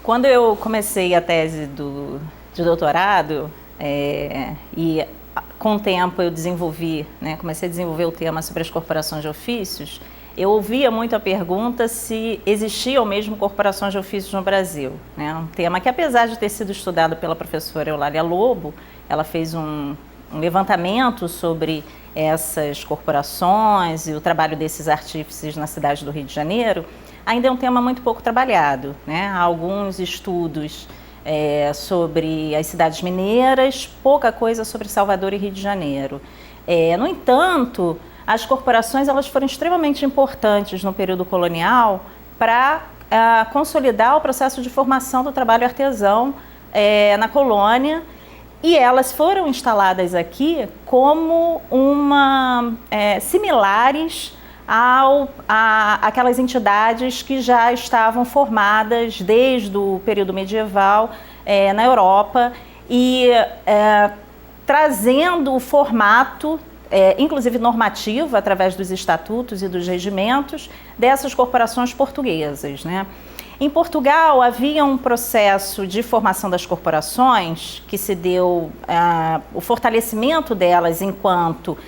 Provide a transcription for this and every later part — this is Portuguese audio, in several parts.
Quando eu comecei a tese de doutorado, e com o tempo eu desenvolvi, comecei a desenvolver o tema sobre as corporações de ofícios, eu ouvia muito a pergunta se existiam mesmo corporações de ofícios no Brasil. Um tema que, apesar de ter sido estudado pela professora Eulália Lobo, ela fez um levantamento sobre essas corporações e o trabalho desses artífices na cidade do Rio de Janeiro, ainda é um tema muito pouco trabalhado. Há alguns estudos sobre as cidades mineiras, pouca coisa sobre Salvador e Rio de Janeiro. No entanto, as corporações elas foram extremamente importantes no período colonial para consolidar o processo de formação do trabalho artesão na colônia, e elas foram instaladas aqui como similares àquelas entidades que já estavam formadas desde o período medieval na Europa e trazendo o formato, inclusive normativo, através dos estatutos e dos regimentos, dessas corporações portuguesas. Em Portugal, havia um processo de formação das corporações que se deu, o fortalecimento delas enquanto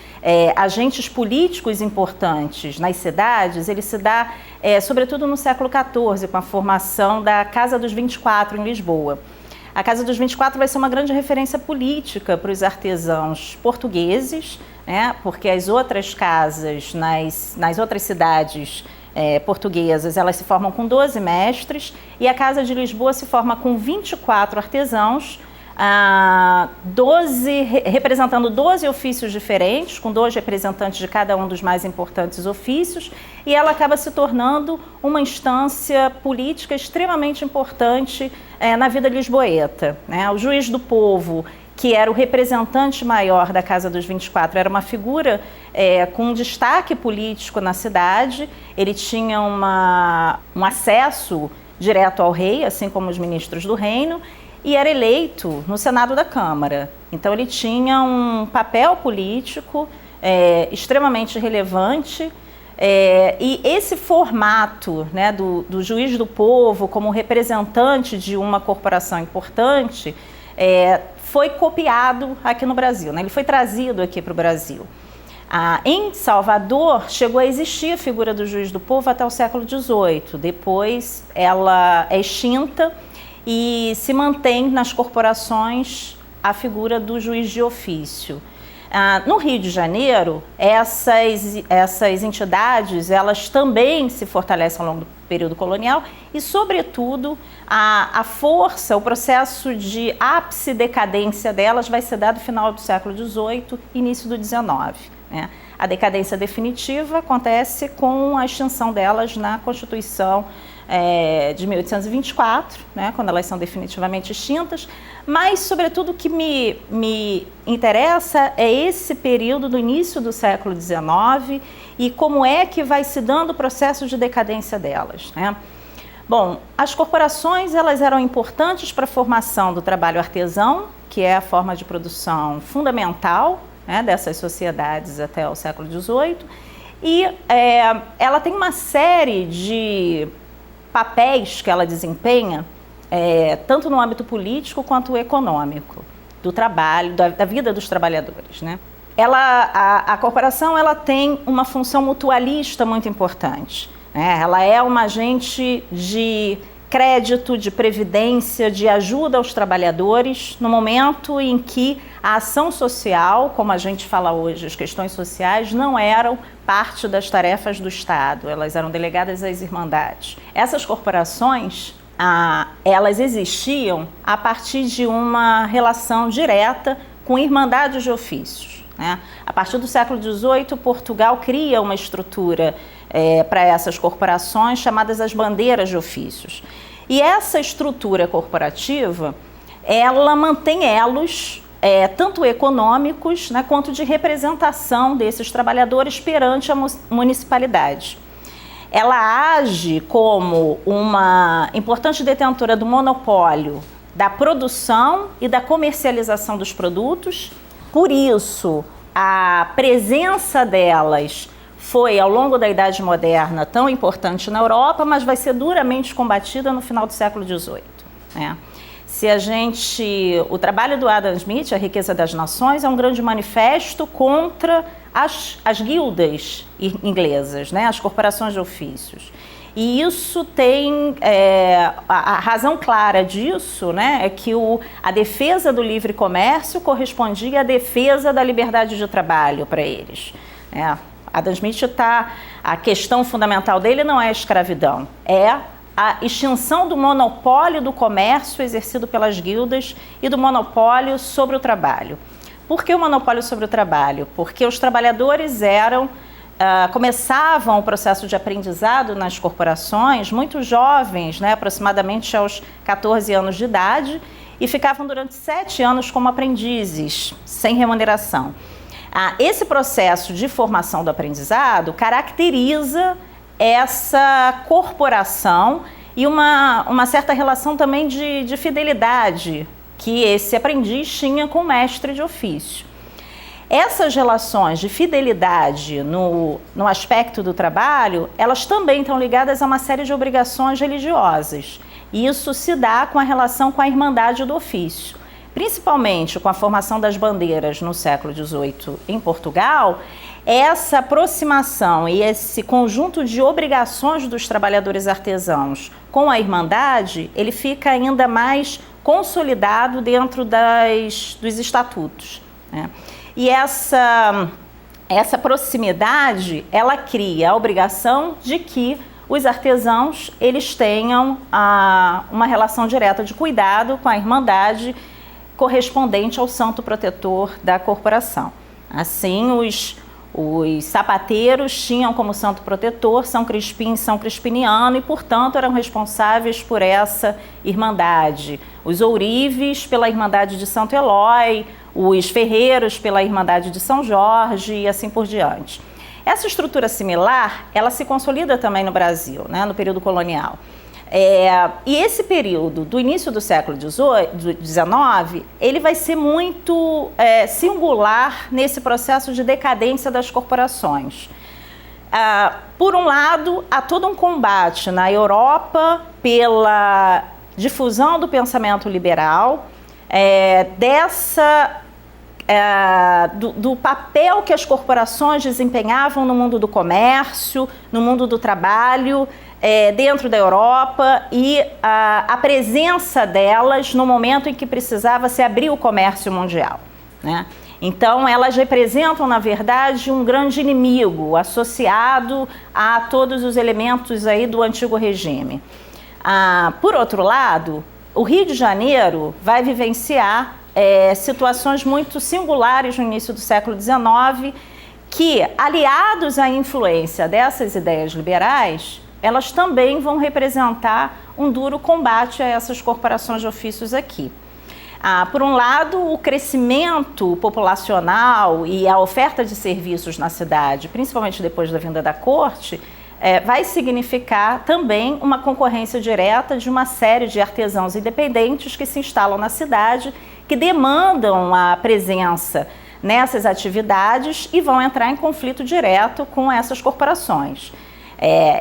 agentes políticos importantes nas cidades, ele se dá sobretudo no século XIV, com a formação da Casa dos 24 em Lisboa. A Casa dos 24 vai ser uma grande referência política para os artesãos portugueses, porque as outras casas nas outras cidades portuguesas, elas se formam com 12 mestres, e a Casa de Lisboa se forma com 24 artesãos, representando 12 ofícios diferentes, com 2 representantes de cada um dos mais importantes ofícios, e ela acaba se tornando uma instância política extremamente importante na vida lisboeta. O juiz do povo, que era o representante maior da Casa dos 24, era uma figura com um destaque político na cidade. Ele tinha um acesso direto ao rei, assim como os ministros do reino, e era eleito no Senado da Câmara. Então ele tinha um papel político extremamente relevante, e esse formato do juiz do povo como representante de uma corporação importante foi copiado aqui no Brasil, ele foi trazido aqui para o Brasil. Em Salvador, chegou a existir a figura do juiz do povo até o século XVIII. Depois, ela é extinta e se mantém nas corporações a figura do juiz de ofício. No Rio de Janeiro, essas entidades, elas também se fortalecem ao longo do período colonial e, sobretudo, a força, o processo de ápice decadência delas vai ser dado no final do século XVIII, início do XIX. A decadência definitiva acontece com a extinção delas na Constituição de 1824, quando elas são definitivamente extintas, mas, sobretudo, o que me interessa é esse período do início do século XIX e como é que vai se dando o processo de decadência delas. Bom, as corporações elas eram importantes para a formação do trabalho artesão, que é a forma de produção fundamental dessas sociedades até o século XVIII, e ela tem uma série de papéis que ela desempenha, tanto no âmbito político quanto econômico, do trabalho, da vida dos trabalhadores. A corporação ela tem uma função mutualista muito importante. Ela é uma agente de crédito, de previdência, de ajuda aos trabalhadores no momento em que a ação social, como a gente fala hoje, as questões sociais, não eram parte das tarefas do Estado, elas eram delegadas às irmandades. Essas corporações, elas existiam a partir de uma relação direta com irmandades de ofícios. A partir do século XVIII, Portugal cria uma estrutura para essas corporações chamadas as bandeiras de ofícios. E essa estrutura corporativa, ela mantém elos tanto econômicos quanto de representação desses trabalhadores perante a municipalidade. Ela age como uma importante detentora do monopólio da produção e da comercialização dos produtos. Por isso, a presença delas foi, ao longo da Idade Moderna, tão importante na Europa, mas vai ser duramente combatida no final do século XVIII. O trabalho do Adam Smith, A Riqueza das Nações, é um grande manifesto contra as guildas inglesas, né, as corporações de ofícios. E isso tem, a razão clara disso, né, é que a defesa do livre comércio correspondia à defesa da liberdade de trabalho para eles. Adam Smith a questão fundamental dele não é a escravidão, é a extinção do monopólio do comércio exercido pelas guildas e do monopólio sobre o trabalho. Por que o monopólio sobre o trabalho? Porque os trabalhadores começavam o processo de aprendizado nas corporações muito jovens, né, aproximadamente aos 14 anos de idade, e ficavam durante 7 anos como aprendizes, sem remuneração. Esse processo de formação do aprendizado caracteriza essa corporação e uma certa relação também de fidelidade que esse aprendiz tinha com o mestre de ofício. Essas relações de fidelidade no aspecto do trabalho, elas também estão ligadas a uma série de obrigações religiosas. E isso se dá com a relação com a Irmandade do Ofício. Principalmente com a formação das bandeiras no século XVIII em Portugal, essa aproximação e esse conjunto de obrigações dos trabalhadores artesãos com a Irmandade, ele fica ainda mais consolidado dentro dos estatutos, né? E essa proximidade, ela cria a obrigação de que os artesãos eles tenham uma relação direta de cuidado com a Irmandade correspondente ao santo protetor da corporação. Assim, os sapateiros tinham como santo protetor São Crispim e São Crispiniano e, portanto, eram responsáveis por essa irmandade. Os ourives pela Irmandade de Santo Elói, os ferreiros pela Irmandade de São Jorge e assim por diante. Essa estrutura similar, ela se consolida também no Brasil, né, no período colonial. E esse período do início do século XIX, ele vai ser muito singular nesse processo de decadência das corporações. Por um lado, há todo um combate na Europa pela difusão do pensamento liberal, do papel que as corporações desempenhavam no mundo do comércio, no mundo do trabalho, dentro da Europa e a presença delas no momento em que precisava se abrir o comércio mundial, né? Então, elas representam, na verdade, um grande inimigo associado a todos os elementos aí do antigo regime. Por outro lado, o Rio de Janeiro vai vivenciar situações muito singulares no início do século XIX que, aliados à influência dessas ideias liberais, elas também vão representar um duro combate a essas corporações de ofícios aqui. Por um lado, o crescimento populacional e a oferta de serviços na cidade, principalmente depois da vinda da corte, vai significar também uma concorrência direta de uma série de artesãos independentes que se instalam na cidade, que demandam a presença nessas atividades e vão entrar em conflito direto com essas corporações.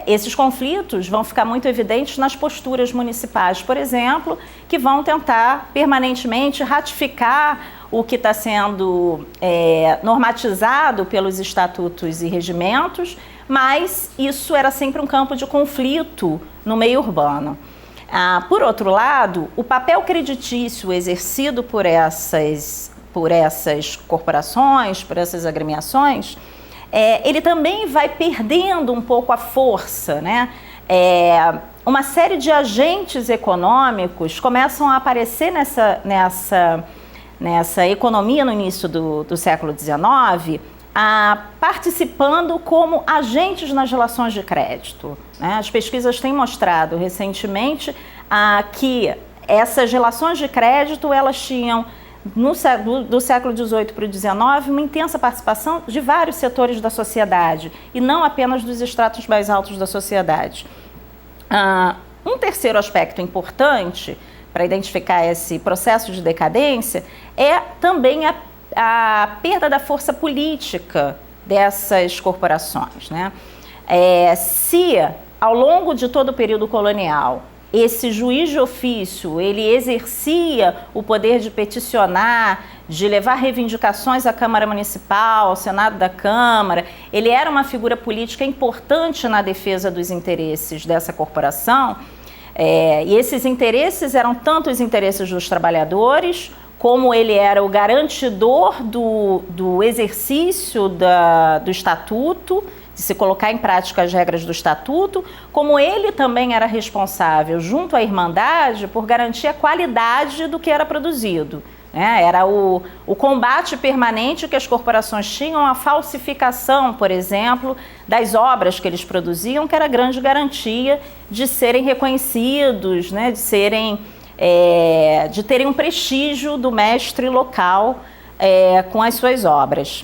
Esses conflitos vão ficar muito evidentes nas posturas municipais, por exemplo, que vão tentar permanentemente ratificar o que está sendo normatizado pelos estatutos e regimentos, mas isso era sempre um campo de conflito no meio urbano. Por outro lado, o papel creditício exercido por essas corporações, por essas agremiações, ele também vai perdendo um pouco a força, né? Uma série de agentes econômicos começam a aparecer nessa economia no início do século XIX, participando como agentes nas relações de crédito, né? As pesquisas têm mostrado recentemente que essas relações de crédito, elas tinham, do século XVIII para o XIX, uma intensa participação de vários setores da sociedade, e não apenas dos estratos mais altos da sociedade. Um terceiro aspecto importante para identificar esse processo de decadência é também a perda da força política dessas corporações, né? Se ao longo de todo o período colonial esse juiz de ofício, ele exercia o poder de peticionar, de levar reivindicações à Câmara Municipal, ao Senado da Câmara. Ele era uma figura política importante na defesa dos interesses dessa corporação. E esses interesses eram tanto os interesses dos trabalhadores, como ele era o garantidor do exercício do Estatuto, de se colocar em prática as regras do Estatuto, como ele também era responsável, junto à Irmandade, por garantir a qualidade do que era produzido. Era o combate permanente que as corporações tinham à falsificação, por exemplo, das obras que eles produziam, que era a grande garantia de serem reconhecidos, de terem um prestígio do mestre local com as suas obras.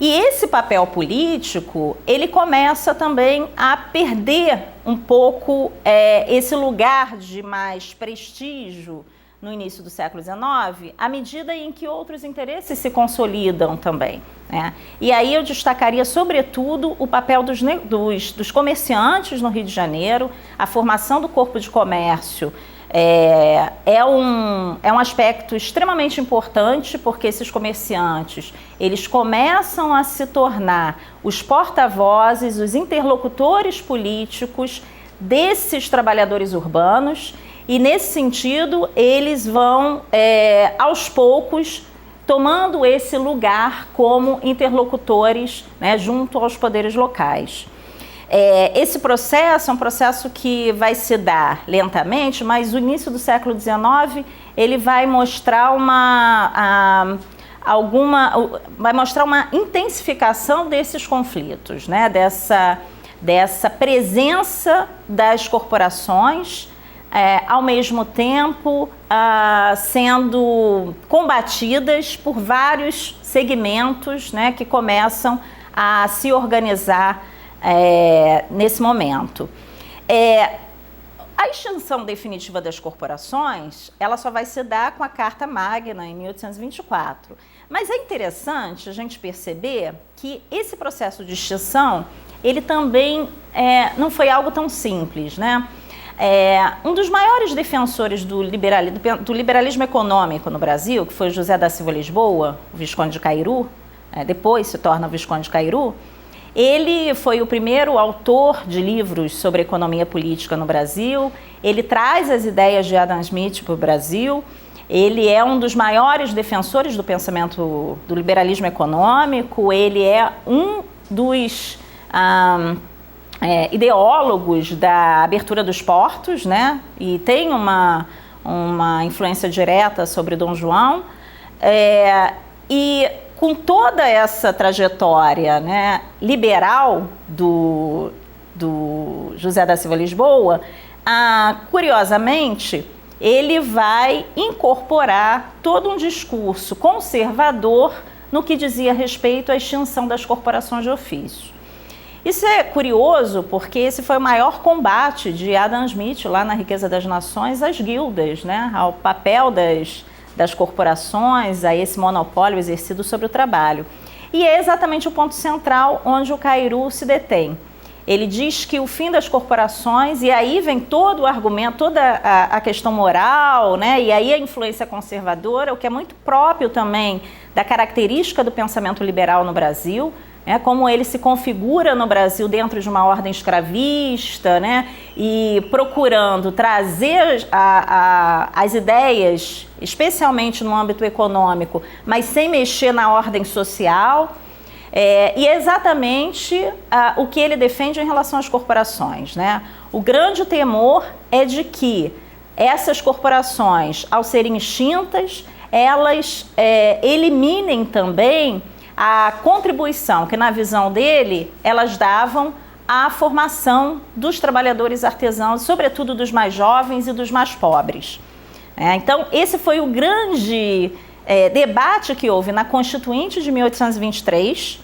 E esse papel político, ele começa também a perder um pouco esse lugar de mais prestígio no início do século XIX, à medida em que outros interesses se consolidam também. E aí eu destacaria, sobretudo, o papel dos comerciantes no Rio de Janeiro, a formação do corpo de comércio. É um aspecto extremamente importante, porque esses comerciantes, eles começam a se tornar os porta-vozes, os interlocutores políticos desses trabalhadores urbanos, e nesse sentido eles vão, aos poucos, tomando esse lugar como interlocutores, junto aos poderes locais. Esse processo é um processo que vai se dar lentamente, mas o início do século XIX ele vai mostrar uma intensificação desses conflitos, dessa presença das corporações, ao mesmo tempo sendo combatidas por vários segmentos, que começam a se organizar nesse momento. A extinção definitiva das corporações, ela só vai se dar com a Carta Magna em 1824. Mas é interessante a gente perceber que esse processo de extinção, ele também não foi algo tão simples, um dos maiores defensores do liberalismo econômico no Brasil, que foi José da Silva Lisboa, o Visconde de Cairu, depois se torna o Visconde de Cairu. Ele foi o primeiro autor de livros sobre economia política no Brasil. Ele traz as ideias de Adam Smith para o Brasil. Ele é um dos maiores defensores do pensamento do liberalismo econômico. Ele é um dos ideólogos da abertura dos portos, e tem uma influência direta sobre Dom João. E com toda essa trajetória liberal do José da Silva Lisboa, curiosamente, ele vai incorporar todo um discurso conservador no que dizia respeito à extinção das corporações de ofício. Isso é curioso porque esse foi o maior combate de Adam Smith lá na Riqueza das Nações às guildas, ao papel das corporações, a esse monopólio exercido sobre o trabalho. E é exatamente o ponto central onde o Cairu se detém. Ele diz que o fim das corporações, e aí vem todo o argumento, toda a questão moral, e aí a influência conservadora, o que é muito próprio também da característica do pensamento liberal no Brasil, como ele se configura no Brasil dentro de uma ordem escravista, e procurando trazer as ideias, especialmente no âmbito econômico, mas sem mexer na ordem social. E é exatamente o que ele defende em relação às corporações. O grande temor é de que essas corporações, ao serem extintas, elas eliminem também a contribuição que, na visão dele, elas davam à formação dos trabalhadores artesãos, sobretudo dos mais jovens e dos mais pobres. Então, esse foi o grande debate que houve na Constituinte de 1823.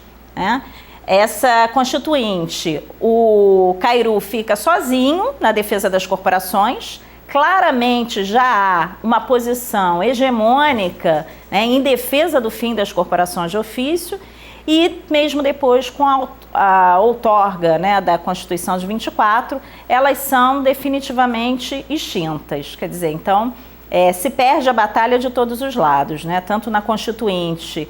Essa Constituinte, o Cairu fica sozinho na defesa das corporações. Claramente já há uma posição hegemônica em defesa do fim das corporações de ofício, e mesmo depois com a outorga, né, da Constituição de 24, elas são definitivamente extintas. Quer dizer, então, se perde a batalha de todos os lados, né? Tanto na Constituinte,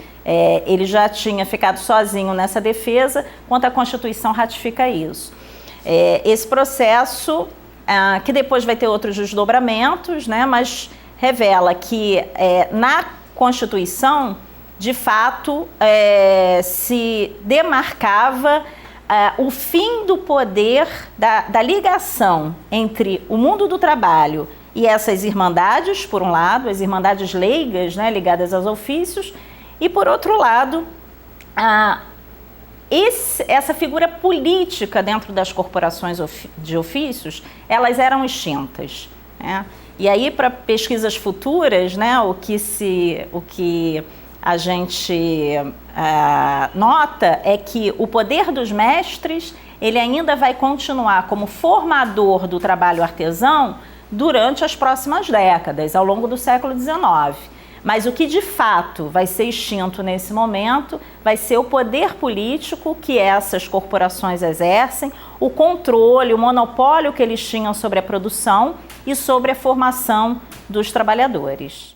ele já tinha ficado sozinho nessa defesa, quanto a Constituição ratifica isso. Esse processo, que depois vai ter outros desdobramentos, né? Mas revela que na Constituição, de fato, se demarcava o fim do poder, da ligação entre o mundo do trabalho e essas irmandades, por um lado, as irmandades leigas, né, ligadas aos ofícios, e por outro lado, essa figura política dentro das corporações de ofícios, elas eram extintas, né? E aí, para pesquisas futuras, né, o que a gente nota é que o poder dos mestres, ele ainda vai continuar como formador do trabalho artesão durante as próximas décadas, ao longo do século XIX. Mas o que de fato vai ser extinto nesse momento vai ser o poder político que essas corporações exercem, o controle, o monopólio que eles tinham sobre a produção e sobre a formação dos trabalhadores.